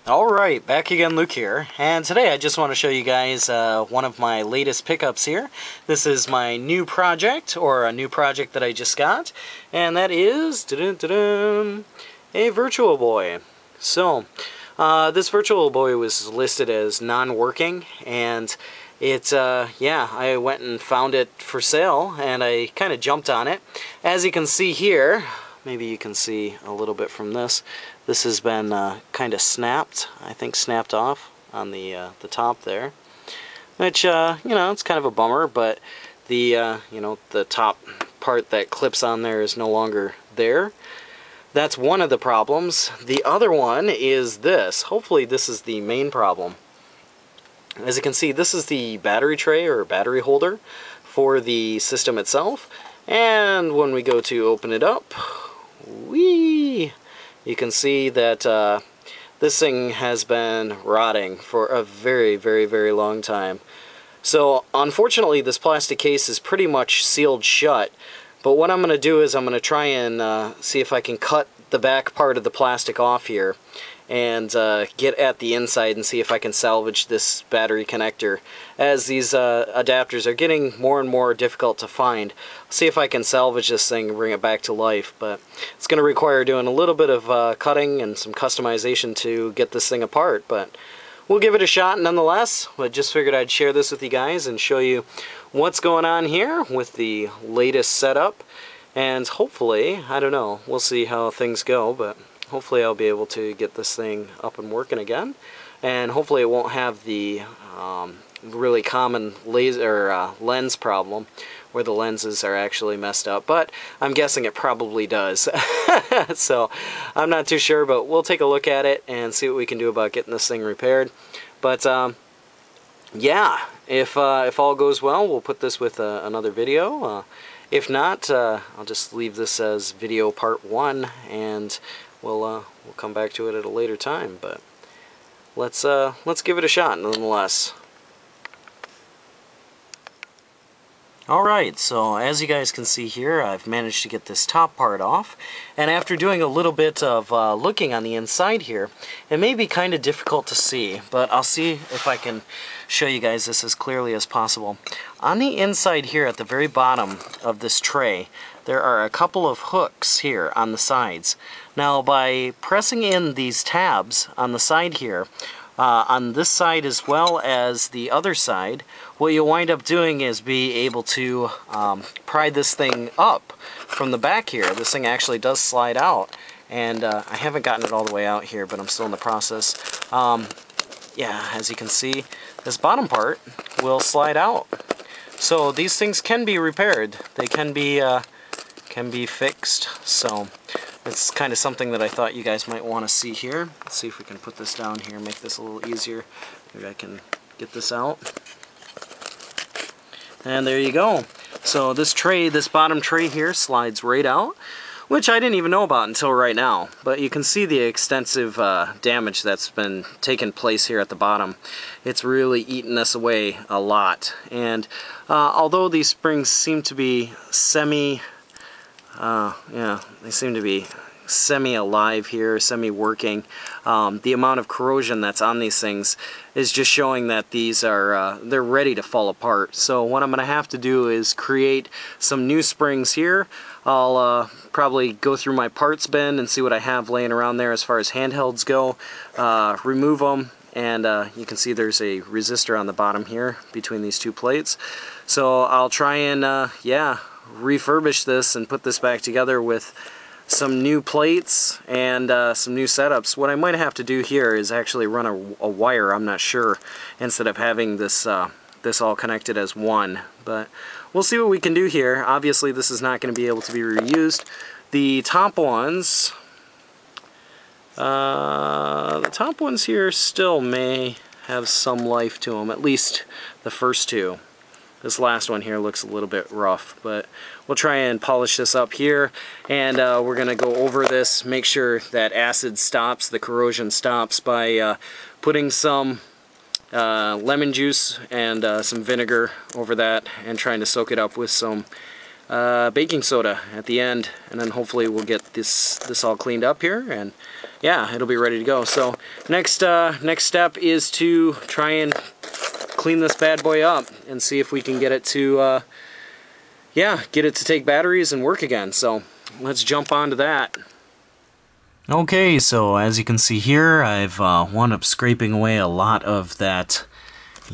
Alright, back again, Luke here, and today I just want to show you guys one of my latest pickups here. This is my new project, or a new project that I just got, and that is a Virtual Boy. So, this Virtual Boy was listed as non-working, and I went and found it for sale, and I kind of jumped on it. As you can see here, maybe you can see a little bit from this. This has been kind of snapped, I think snapped off on the top there, which it's kind of a bummer. But the the top part that clips on there is no longer there. That's one of the problems. The other one is this. Hopefully, this is the main problem. As you can see, this is the battery tray or battery holder for the system itself. And when we go to open it up, you can see that this thing has been rotting for a very, very, very long time. So unfortunately, this plastic case is pretty much sealed shut. But what I'm going to do is I'm going to try and see if I can cut the back part of the plastic off here and get at the inside and see if I can salvage this battery connector. As these adapters are getting more and more difficult to find, see if I can salvage this thing and bring it back to life. But it's going to require doing a little bit of cutting and some customization to get this thing apart, but we'll give it a shot nonetheless. I just figured I'd share this with you guys and show you what's going on here with the latest setup, and hopefully, I don't know, we'll see how things go, but hopefully I'll be able to get this thing up and working again, and hopefully it won't have the really common lens problem where the lenses are actually messed up, but I'm guessing it probably does. So I'm not too sure, but we'll take a look at it and see what we can do about getting this thing repaired. But yeah, if all goes well, we'll put this with another video. If not, I'll just leave this as video part 1, and we'll come back to it at a later time. But let's give it a shot nonetheless. Alright, so as you guys can see here, I've managed to get this top part off, and after doing a little bit of looking on the inside here, it may be kind of difficult to see, but I'll see if I can show you guys this as clearly as possible. On the inside here at the very bottom of this tray, there are a couple of hooks here on the sides. Now by pressing in these tabs on the side here, on this side as well as the other side, what you'll wind up doing is be able to pry this thing up from the back here. This thing actually does slide out, and I haven't gotten it all the way out here, but I'm still in the process. Yeah, as you can see, this bottom part will slide out. So these things can be repaired. They can be fixed. So it's kind of something that I thought you guys might want to see here. Let's see if we can put this down here, make this a little easier. Maybe I can get this out. And there you go. So this tray, this bottom tray here, slides right out, which I didn't even know about until right now. But you can see the extensive damage that's been taking place here at the bottom. It's really eaten this away a lot. And although these springs seem to be they seem to be semi-alive here, semi-working. The amount of corrosion that's on these things is just showing that these are they're ready to fall apart. So what I'm going to have to do is create some new springs here. I'll probably go through my parts bin and see what I have laying around there as far as handhelds go, remove them, and you can see there's a resistor on the bottom here between these two plates. So I'll try and refurbish this and put this back together with some new plates and some new setups. What I might have to do here is actually run a wire, I'm not sure, instead of having this this all connected as one. But we'll see what we can do here. Obviously this is not going to be able to be reused. The top ones here still may have some life to them, at least the first two. This last one here looks a little bit rough, but we'll try and polish this up here, and we're going to go over this, make sure that acid stops, the corrosion stops, by putting some lemon juice and some vinegar over that and trying to soak it up with some baking soda at the end, and then hopefully we'll get this all cleaned up here, and yeah, it'll be ready to go. So next step is to try and clean this bad boy up and see if we can get it to get it to take batteries and work again. So let's jump onto that. Okay, so as you can see here, I've wound up scraping away a lot of that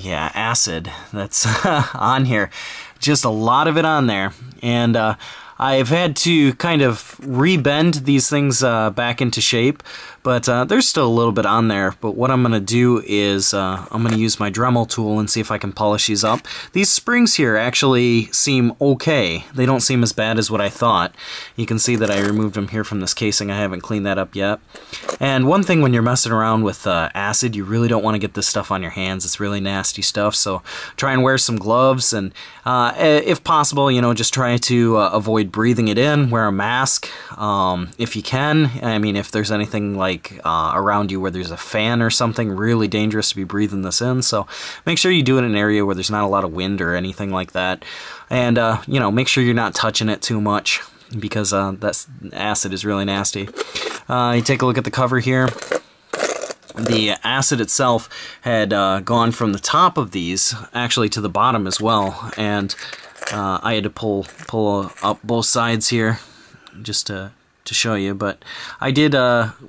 acid that's on here. Just a lot of it on there, and I've had to kind of rebend these things back into shape, but there's still a little bit on there. But what I'm going to do is I'm going to use my Dremel tool and see if I can polish these up. These springs here actually seem okay. They don't seem as bad as what I thought. You can see that I removed them here from this casing. I haven't cleaned that up yet. And one thing when you're messing around with acid, you really don't want to get this stuff on your hands. It's really nasty stuff, so try and wear some gloves, and if possible, you know, just try to avoid breathing it in. Wear a mask if you can. I mean, if there's anything like around you where there's a fan or something, really dangerous to be breathing this in. So make sure you do it in an area where there's not a lot of wind or anything like that. And you know, make sure you're not touching it too much, because that acid is really nasty. You take a look at the cover here. The acid itself had gone from the top of these actually to the bottom as well, and I had to pull up both sides here just to show you, but I did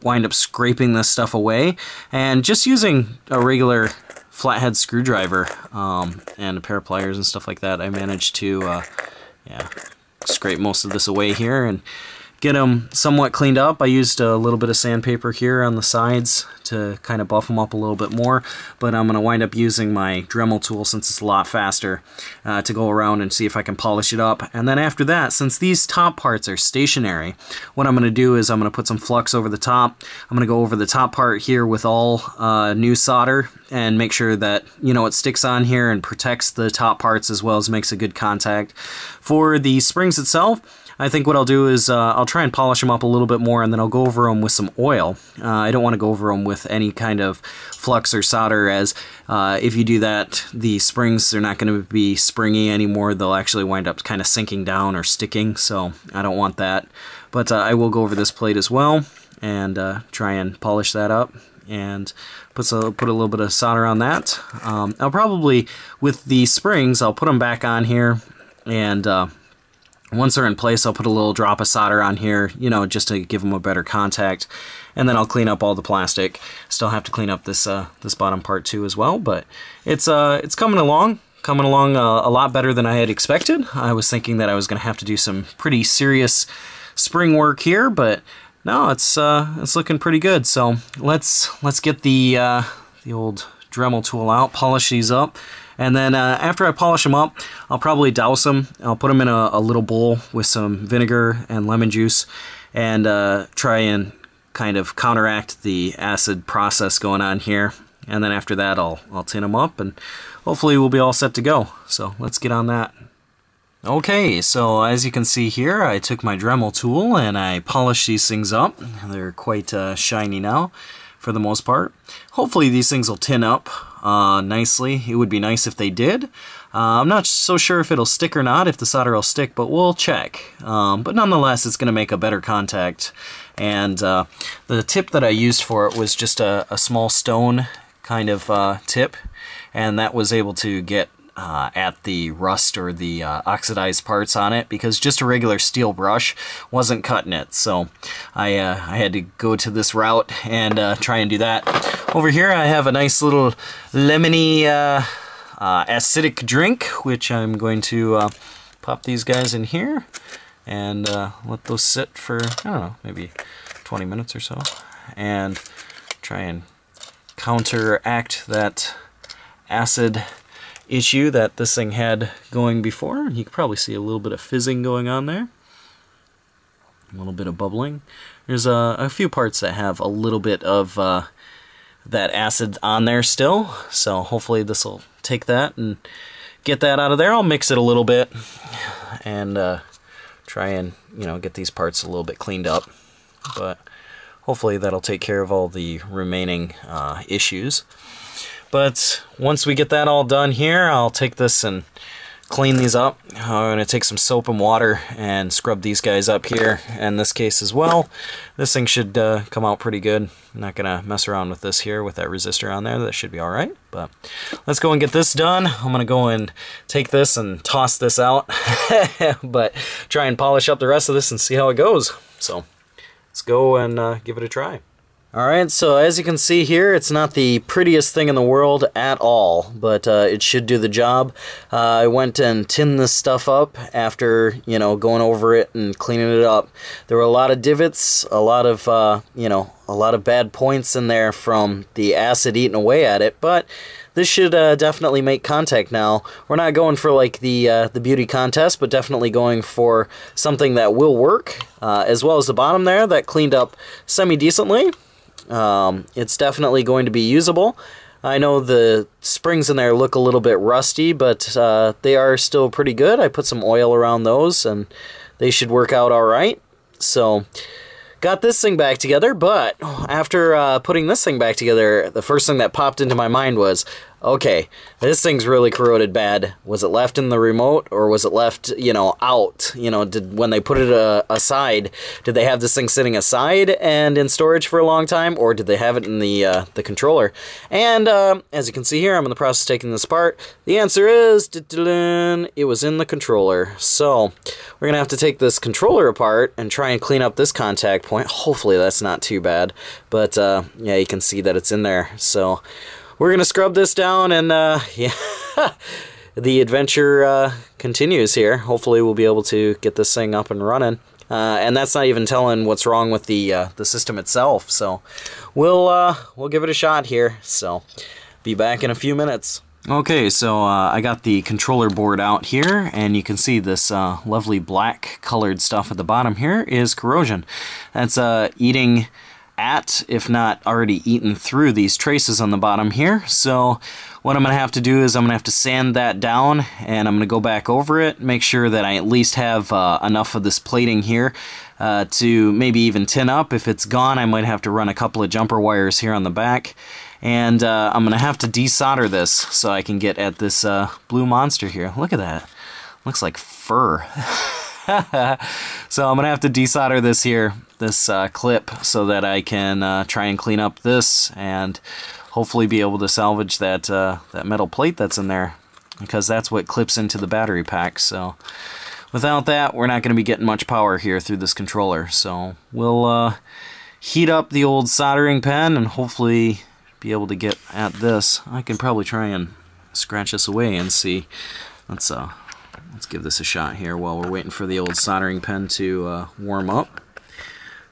wind up scraping this stuff away, and just using a regular flathead screwdriver and a pair of pliers and stuff like that, I managed to scrape most of this away here and get them somewhat cleaned up. I used a little bit of sandpaper here on the sides to kind of buff them up a little bit more, but I'm going to wind up using my Dremel tool, since it's a lot faster, to go around and see if I can polish it up. And then after that, since these top parts are stationary, what I'm going to do is I'm going to put some flux over the top. I'm going to go over the top part here with all new solder and make sure that, you know, it sticks on here and protects the top parts as well as makes a good contact. For the springs itself, I think what I'll do is I'll try and polish them up a little bit more, and then I'll go over them with some oil. I don't want to go over them with any kind of flux or solder, as if you do that, the springs are not going to be springy anymore. They'll actually wind up kind of sinking down or sticking, so I don't want that. But I will go over this plate as well and try and polish that up, and put a little bit of solder on that. I'll probably, with the springs, I'll put them back on here, and once they're in place, I'll put a little drop of solder on here, you know, just to give them a better contact, and then I'll clean up all the plastic. Still have to clean up this this bottom part too as well, but it's coming along a lot better than I had expected. I was thinking that I was going to have to do some pretty serious spring work here, but no, it's looking pretty good. So let's get the old Dremel tool out, polish these up. And then after I polish them up, I'll probably douse them. I'll put them in a little bowl with some vinegar and lemon juice, and try and kind of counteract the acid process going on here. And then after that, I'll tin them up, and hopefully we'll be all set to go. So let's get on that. Okay, so as you can see here, I took my Dremel tool and I polished these things up. They're quite shiny now, for the most part. Hopefully these things will tin up nicely. It would be nice if they did. I'm not so sure if it'll stick or not, if the solder will stick, but we'll check. But nonetheless, it's going to make a better contact. And the tip that I used for it was just a small stone kind of tip, and that was able to get at the rust or the oxidized parts on it, because just a regular steel brush wasn't cutting it. So I had to go to this route and try and do that. Over here I have a nice little lemony acidic drink, which I'm going to pop these guys in here and let those sit for, I don't know, maybe 20 minutes or so, and try and counteract that acid issue that this thing had going before. You can probably see a little bit of fizzing going on there, a little bit of bubbling. There's a few parts that have a little bit of that acid on there still, so hopefully this will take that and get that out of there. I'll mix it a little bit and try and, you know, get these parts a little bit cleaned up, but hopefully that'll take care of all the remaining issues. But once we get that all done here, I'll take this and clean these up. I'm going to take some soap and water and scrub these guys up here, in this case as well. This thing should come out pretty good. I'm not going to mess around with this here with that resistor on there. That should be alright. But let's go and get this done. I'm going to go and take this and toss this out, but try and polish up the rest of this and see how it goes. So let's go and give it a try. Alright, so as you can see here, it's not the prettiest thing in the world at all, but it should do the job. I went and tinned this stuff up after, you know, going over it and cleaning it up. There were a lot of divots, a lot of, you know, a lot of bad points in there from the acid eating away at it, but this should definitely make contact now. We're not going for like the beauty contest, but definitely going for something that will work, as well as the bottom there that cleaned up semi-decently. It's definitely going to be usable. I know the springs in there look a little bit rusty, but they are still pretty good. I put some oil around those and they should work out alright. So, got this thing back together, but after putting this thing back together, the first thing that popped into my mind was, okay, this thing's really corroded bad. Was it left in the remote, or was it left, you know, out? You know, when they put it aside, did they have this thing sitting aside and in storage for a long time, or did they have it in the controller? And as you can see here, I'm in the process of taking this apart. The answer is, it was in the controller. So we're gonna have to take this controller apart and try and clean up this contact point. Hopefully that's not too bad, but yeah, you can see that it's in there. So we're going to scrub this down, and yeah, the adventure continues here. Hopefully we'll be able to get this thing up and running. And that's not even telling what's wrong with the system itself. So we'll give it a shot here. So be back in a few minutes. Okay, so I got the controller board out here, and you can see this lovely black colored stuff at the bottom here is corrosion. That's eating at, if not already eaten through, these traces on the bottom here. So what I'm going to have to do is I'm going to have to sand that down, and I'm going to go back over it, make sure that I at least have enough of this plating here to maybe even tin up. If it's gone, I might have to run a couple of jumper wires here on the back. And I'm going to have to desolder this so I can get at this blue monster here. Look at that. Looks like fur. So I'm going to have to desolder this here, this clip, so that I can try and clean up this and hopefully be able to salvage that, that metal plate that's in there, because that's what clips into the battery pack. So without that, we're not going to be getting much power here through this controller. So we'll heat up the old soldering pen and hopefully be able to get at this. I can probably try and scratch this away and see. Let's give this a shot here while we're waiting for the old soldering pen to warm up.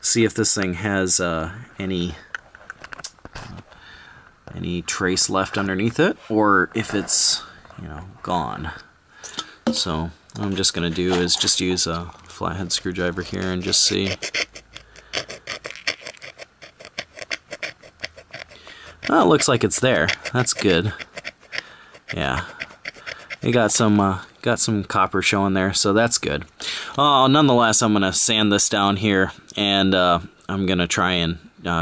See if this thing has any trace left underneath it, or if it's, you know, gone. So what I'm just gonna do is just use a flathead screwdriver here and just see. Oh, it looks like it's there. That's good. Yeah, you got some copper showing there, so that's good. Nonetheless, I'm gonna sand this down here, and I'm gonna try and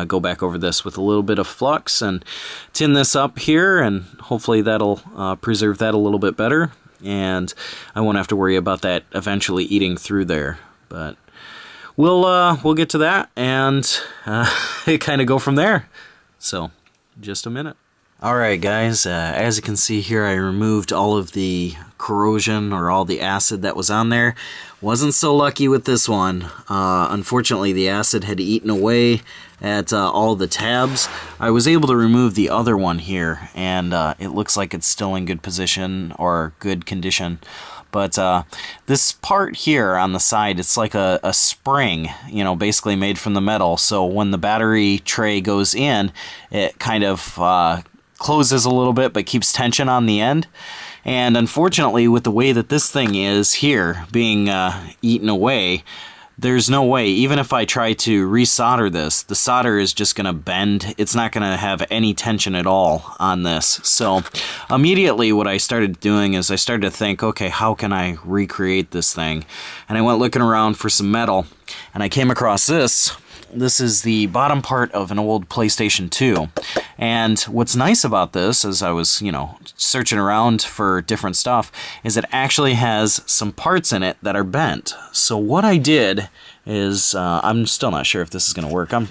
go back over this with a little bit of flux and tin this up here, and hopefully that'll preserve that a little bit better, and I won't have to worry about that eventually eating through there. But we'll get to that and kind of go from there. So just a minute. Alright guys, as you can see here, I removed all of the corrosion, or all the acid that was on there. Wasn't so lucky with this one. Unfortunately, the acid had eaten away at all the tabs. I was able to remove the other one here, and it looks like it's still in good position, or good condition. But this part here on the side, it's like a spring, you know, basically made from the metal. So when the battery tray goes in, it kind of closes a little bit but keeps tension on the end. And unfortunately, with the way that this thing is here being eaten away, there's no way, even if I try to resolder this, the solder is just going to bend. It's not going to have any tension at all on this. So immediately what I started doing is I started to think, okay, how can I recreate this thing? And I went looking around for some metal, and I came across this. This is the bottom part of an old PlayStation 2. And what's nice about this, as I was, you know, searching around for different stuff, is it actually has some parts in it that are bent. So what I did is, I'm still not sure if this is going to work. I'm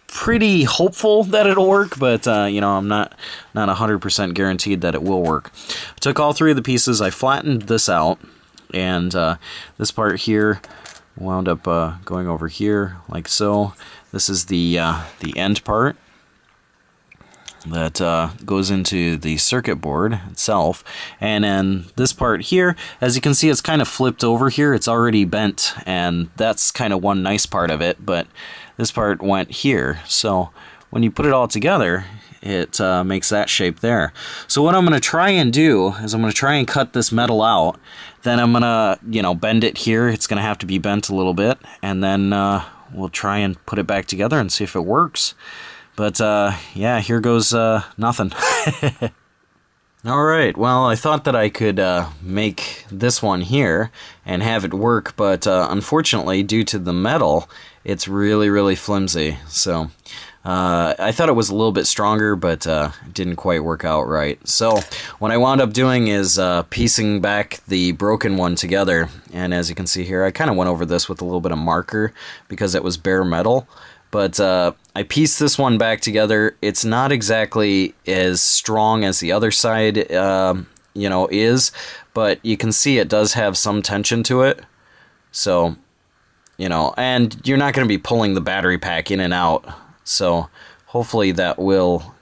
pretty hopeful that it'll work, but you know, I'm not 100% guaranteed that it will work. I took all three of the pieces, I flattened this out, and this part here wound up going over here like so. This is the end part that goes into the circuit board itself, and then this part here, as you can see, it's kind of flipped over here. It's already bent, and that's kind of one nice part of it, but this part went here. So when you put it all together, it makes that shape there. So what I'm going to try and do is I'm going to try and cut this metal out. Then I'm going to, you know, bend it here. It's going to have to be bent a little bit, and then we'll try and put it back together and see if it works. But yeah, here goes nothing. Alright, well, I thought that I could make this one here and have it work, but unfortunately, due to the metal, it's really, really flimsy. So I thought it was a little bit stronger, but it didn't quite work out right. So what I wound up doing is piecing back the broken one together, and as you can see here, I kind of went over this with a little bit of marker because it was bare metal. But I pieced this one back together. It's not exactly as strong as the other side, you know, is, but you can see it does have some tension to it. So, you know, and you're not going to be pulling the battery pack in and out. So hopefully that will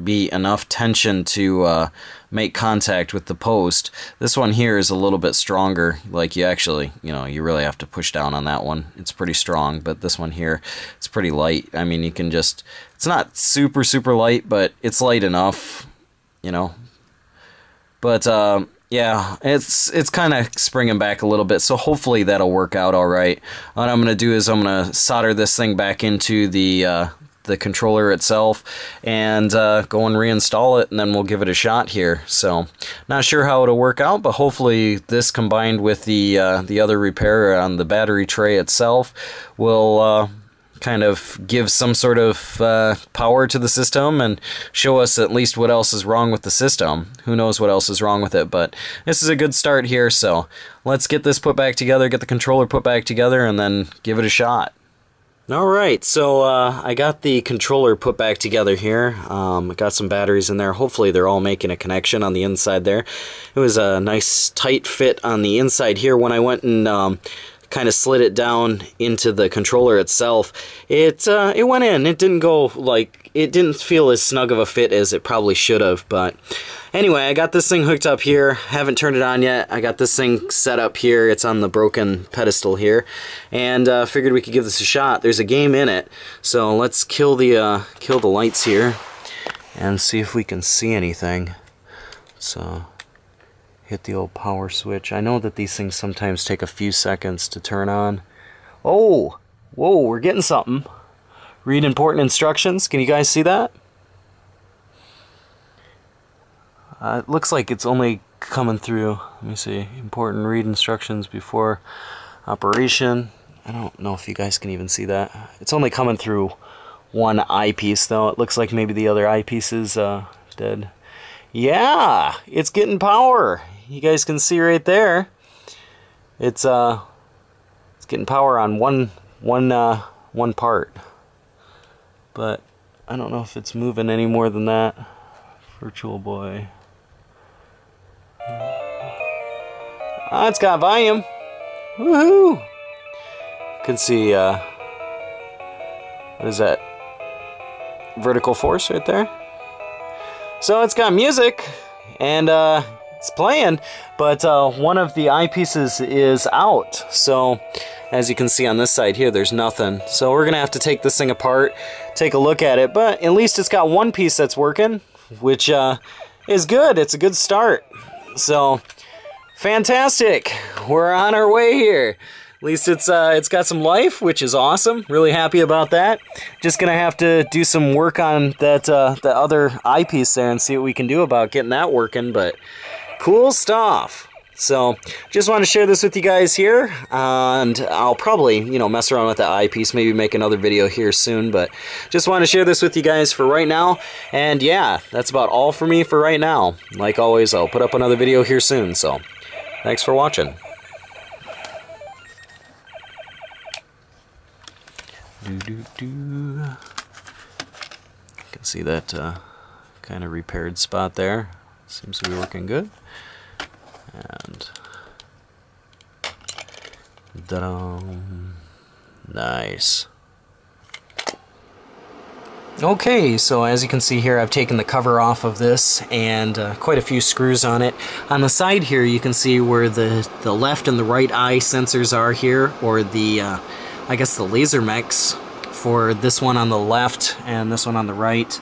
be enough tension to make contact with the post. This one here is a little bit stronger. Like, you actually, you know, you really have to push down on that one. It's pretty strong, but this one here, it's pretty light. I mean, you can just, it's not super, super light, but it's light enough, you know. But, yeah, it's kind of springing back a little bit, so hopefully that'll work out all right. What I'm going to do is I'm going to solder this thing back into the controller itself and go and reinstall it, and then we'll give it a shot here. So not sure how it'll work out, but hopefully this combined with the other repair on the battery tray itself will kind of give some sort of power to the system and show us at least what else is wrong with the system. Who knows what else is wrong with it, but this is a good start here. So let's get this put back together, get the controller put back together, and then give it a shot. Alright, so I got the controller put back together here. I got some batteries in there. Hopefully they're all making a connection on the inside there. It was a nice tight fit on the inside here. When I went and kind of slid it down into the controller itself, it went in. It didn't go, like, it didn't feel as snug of a fit as it probably should have, but anyway, I got this thing hooked up here. Haven't turned it on yet. I got this thing set up here. It's on the broken pedestal here, and figured we could give this a shot. There's a game in it, so let's kill the lights here and see if we can see anything. So hit the old power switch. I know that these things sometimes take a few seconds to turn on. Oh, whoa, we're getting something. Read important instructions. Can you guys see that? It looks like it's only coming through, let me see, important read instructions before operation. I don't know if you guys can even see that. It's only coming through one eyepiece though. It looks like maybe the other eyepiece is dead. Yeah, it's getting power. You guys can see right there. It's getting power on one part. But I don't know if it's moving any more than that. Virtual Boy. Ah, it's got volume. Woohoo! You can see, what is that? Vertical force right there. So it's got music, and it's playing, but one of the eyepieces is out. So as you can see on this side here, there's nothing. So we're gonna have to take this thing apart, take a look at it, but at least it's got one piece that's working, which is good. It's a good start. So fantastic. We're on our way here. At least it's got some life, which is awesome. Really happy about that. Just gonna have to do some work on that the other eyepiece there and see what we can do about getting that working. But cool stuff. So just want to share this with you guys here, and I'll probably, you know, mess around with the eyepiece, maybe make another video here soon, but just want to share this with you guys for right now. And yeah, that's about all for me for right now. Like always, I'll put up another video here soon, so thanks for watching. You can see that kind of repaired spot there. Seems to be working good. And ta-da! Nice. Okay, so as you can see here, I've taken the cover off of this and quite a few screws on it. On the side here, you can see where the left and the right eye sensors are here, or the I guess the laser mechs for this one on the left and this one on the right.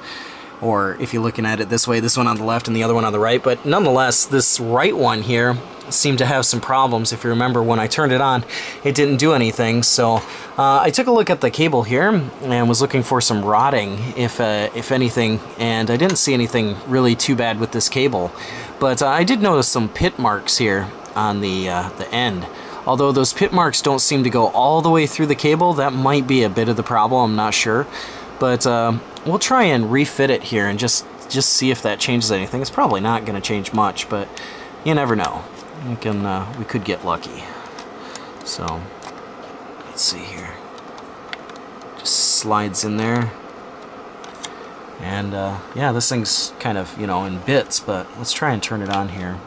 Or if you're looking at it this way, this one on the left and the other one on the right. But nonetheless, this right one here seemed to have some problems. If you remember, when I turned it on, it didn't do anything. So I took a look at the cable here and was looking for some rotting, if anything, and I didn't see anything really too bad with this cable. But I did notice some pit marks here on the end. Although those pit marks don't seem to go all the way through the cable, that might be a bit of the problem, I'm not sure. But we'll try and refit it here and just see if that changes anything. It's probably not going to change much, but you never know. We could get lucky. So let's see here. Just slides in there, and yeah, this thing's kind of, you know, in bits. But let's try and turn it on here.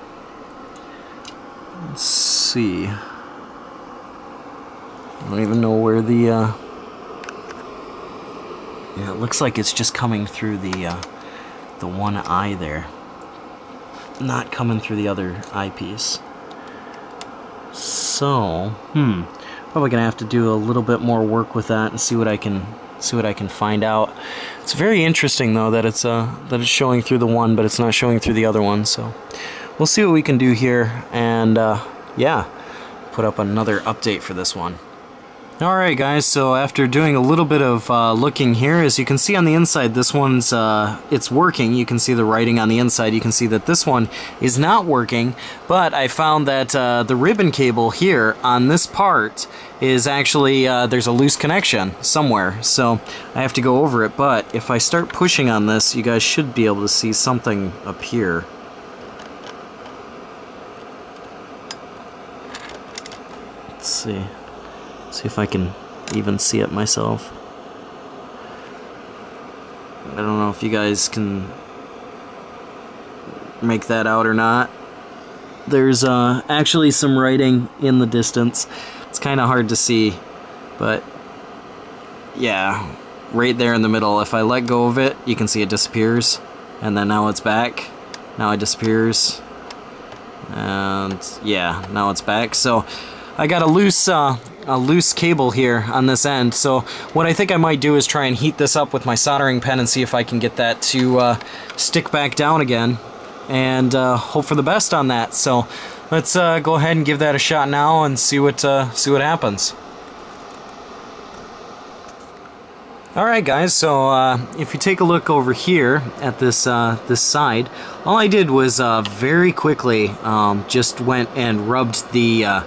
Let's see. I don't even know where the yeah, it looks like it's just coming through the one eye there, not coming through the other eyepiece. So, probably gonna have to do a little bit more work with that and see what I can find out. It's very interesting though that it's showing through the one, but it's not showing through the other one. So, we'll see what we can do here, and yeah, put up another update for this one. Alright guys, so after doing a little bit of looking here, as you can see on the inside, this one's, it's working. You can see the writing on the inside. You can see that this one is not working, but I found that the ribbon cable here on this part is actually, there's a loose connection somewhere, so I have to go over it. But if I start pushing on this, you guys should be able to see something up here. Let's see. See if I can even see it myself. I don't know if you guys can make that out or not. There's actually some writing in the distance. It's kind of hard to see, but yeah, right there in the middle. If I let go of it, you can see it disappears, and then now it's back. Now it disappears, and yeah, now it's back. So I got a loose cable here on this end, so what I think I might do is try and heat this up with my soldering pen and see if I can get that to stick back down again, and hope for the best on that. So let's go ahead and give that a shot now and see what happens. Alright guys, so if you take a look over here at this this side, all I did was very quickly just went and rubbed the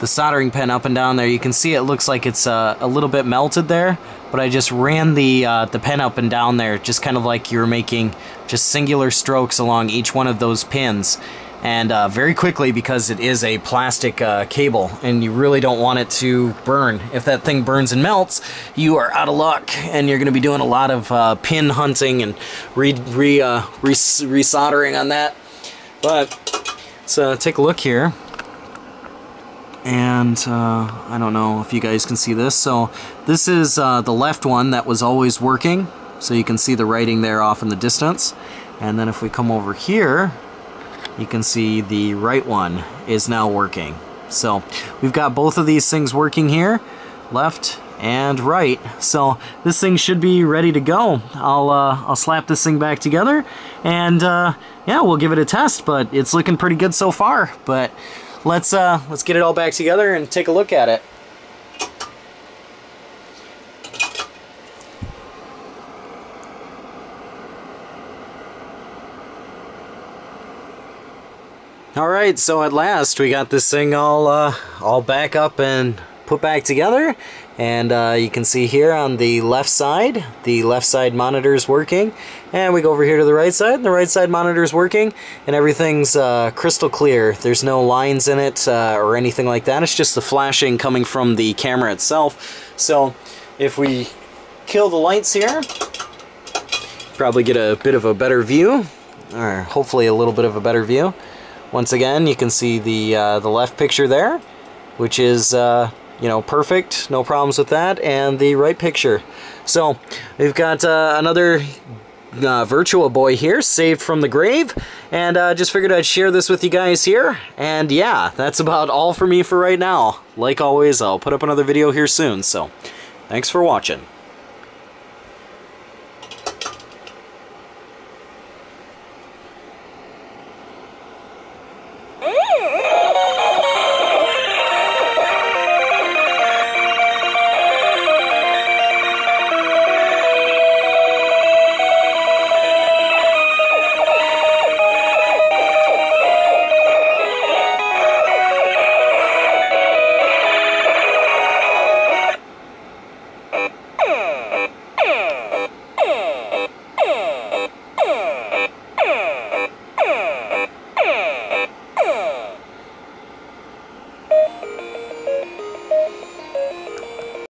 soldering pen up and down there. You can see it looks like it's a little bit melted there, but I just ran the pen up and down there, just kind of like you're making just singular strokes along each one of those pins, and very quickly, because it is a plastic cable and you really don't want it to burn. If that thing burns and melts, you are out of luck, and you're going to be doing a lot of pin hunting and resoldering on that. But let's take a look here. And I don't know if you guys can see this. So this is the left one that was always working. So you can see the writing there off in the distance. And then if we come over here, you can see the right one is now working. So we've got both of these things working here, left and right. So this thing should be ready to go. I'll slap this thing back together, and yeah, we'll give it a test. But it's looking pretty good so far. But let's get it all back together and take a look at it. Alright, so at last we got this thing all back up and put back together. And you can see here on the left side monitor is working. And we go over here to the right side, and the right side monitor is working. And everything's crystal clear. There's no lines in it or anything like that. It's just the flashing coming from the camera itself. So if we kill the lights here, probably get a bit of a better view. Or hopefully a little bit of a better view. Once again, you can see the left picture there, which is you know, perfect, no problems with that, and the right picture. So we've got another Virtua Boy here, saved from the grave, and just figured I'd share this with you guys here. And yeah, that's about all for me for right now. Like always, I'll put up another video here soon, so thanks for watching.